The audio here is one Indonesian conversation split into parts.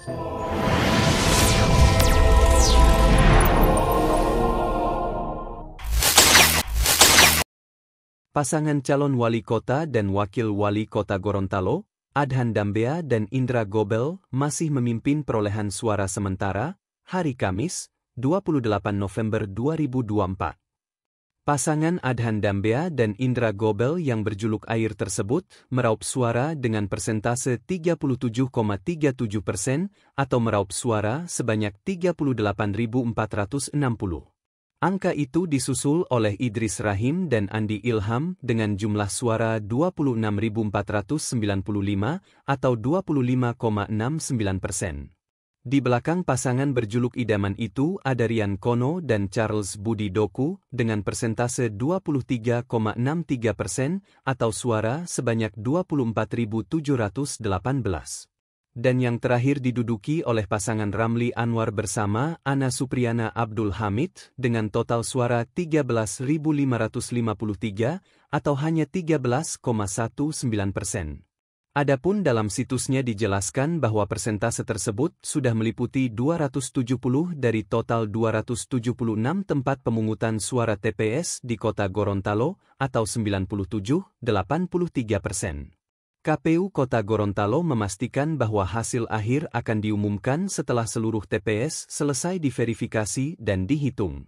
Pasangan calon wali kota dan wakil wali kota Gorontalo, Adhan Dambea dan Indra Gobel, masih memimpin perolehan suara sementara, hari Kamis, 28 November 2024. Pasangan Adhan Dambea dan Indra Gobel yang berjuluk Air tersebut meraup suara dengan persentase 37,37% atau meraup suara sebanyak 38.460. Angka itu disusul oleh Idris Rahim dan Andi Ilham dengan jumlah suara 26.495 atau 25,69%. Di belakang pasangan berjuluk idaman itu ada Rian Kono dan Charles Budi Doku dengan persentase 23,63% atau suara sebanyak 24.718. Dan yang terakhir diduduki oleh pasangan Ramli Anwar bersama Ana Supriyana Abdul Hamid dengan total suara 13.553 atau hanya 13,19%. Adapun dalam situsnya dijelaskan bahwa persentase tersebut sudah meliputi 270 dari total 276 tempat pemungutan suara TPS di kota Gorontalo atau 97,83%. KPU Kota Gorontalo memastikan bahwa hasil akhir akan diumumkan setelah seluruh TPS selesai diverifikasi dan dihitung.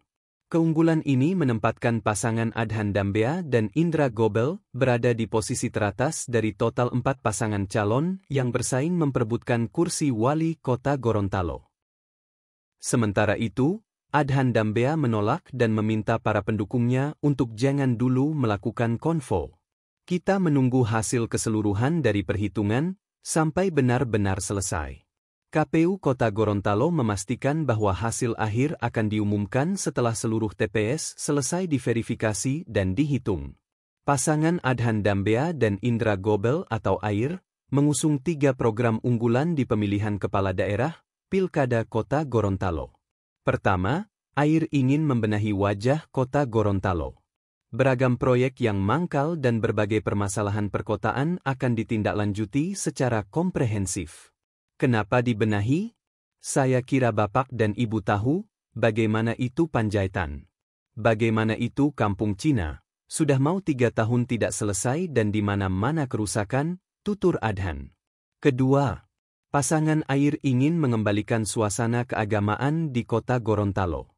Keunggulan ini menempatkan pasangan Adhan Dambea dan Indra Gobel berada di posisi teratas dari total 4 pasangan calon yang bersaing memperebutkan kursi wali kota Gorontalo. Sementara itu, Adhan Dambea menolak dan meminta para pendukungnya untuk jangan dulu melakukan konvo. Kita menunggu hasil keseluruhan dari perhitungan sampai benar-benar selesai. KPU Kota Gorontalo memastikan bahwa hasil akhir akan diumumkan setelah seluruh TPS selesai diverifikasi dan dihitung. Pasangan Adhan Dambea dan Indra Gobel atau Air mengusung 3 program unggulan di pemilihan kepala daerah Pilkada Kota Gorontalo. Pertama, Air ingin membenahi wajah Kota Gorontalo. Beragam proyek yang mangkal dan berbagai permasalahan perkotaan akan ditindaklanjuti secara komprehensif. Kenapa dibenahi? Saya kira Bapak dan Ibu tahu, bagaimana itu Panjaitan. Bagaimana itu Kampung Cina, sudah mau 3 tahun tidak selesai dan di mana-mana kerusakan, tutur Adhan. Kedua, pasangan Air ingin mengembalikan suasana keagamaan di kota Gorontalo.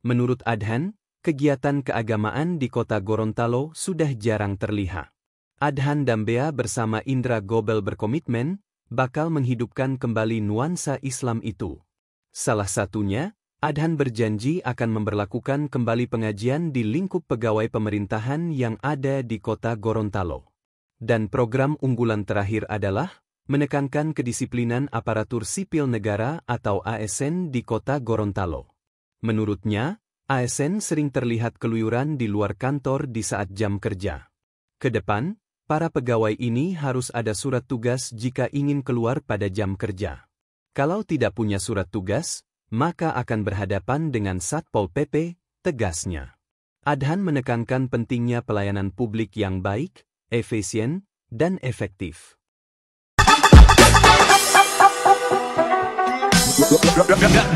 Menurut Adhan, kegiatan keagamaan di kota Gorontalo sudah jarang terlihat. Adhan Dambea bersama Indra Gobel berkomitmen bakal menghidupkan kembali nuansa Islam itu. Salah satunya, Adhan berjanji akan memberlakukan kembali pengajian di lingkup pegawai pemerintahan yang ada di kota Gorontalo. Dan program unggulan terakhir adalah menekankan kedisiplinan aparatur sipil negara atau ASN di kota Gorontalo. Menurutnya, ASN sering terlihat keluyuran di luar kantor di saat jam kerja. Kedepan, para pegawai ini harus ada surat tugas jika ingin keluar pada jam kerja. Kalau tidak punya surat tugas, maka akan berhadapan dengan Satpol PP, tegasnya. Adhan menekankan pentingnya pelayanan publik yang baik, efisien, dan efektif.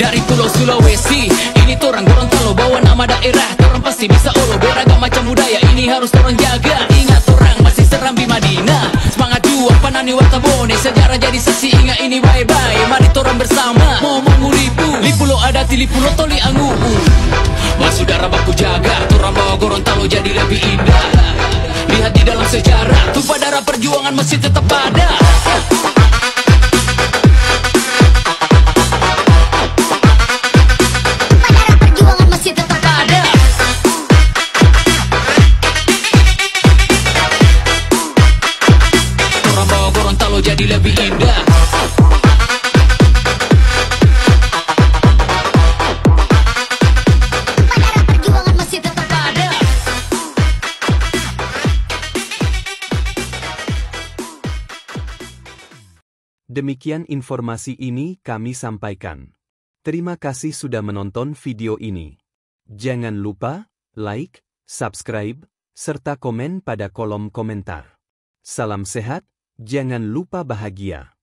Dari Pulau Sulawesi, ini torang Gorontalo, bawa nama daerah, torang pasti bisa olo. Beragam macam budaya, ini harus torang jaga. Ingat torang masih Serambi Madinah, semangat juang panani wartabone, sejarah jadi saksi, ingat ini bye-bye. Mari torang bersama, mau menguripu, lipulo adati lipulo toli anguu. Saudara baku jaga, torang bawa Gorontalo jadi lebih indah. Lihat di dalam sejarah, tumpah darah perjuangan masih tetap ada. Jadi lebih indah. Perjuangan masih tetap ada. Demikian informasi ini kami sampaikan. Terima kasih sudah menonton video ini. Jangan lupa like, subscribe, serta komen pada kolom komentar. Salam sehat. Jangan lupa bahagia.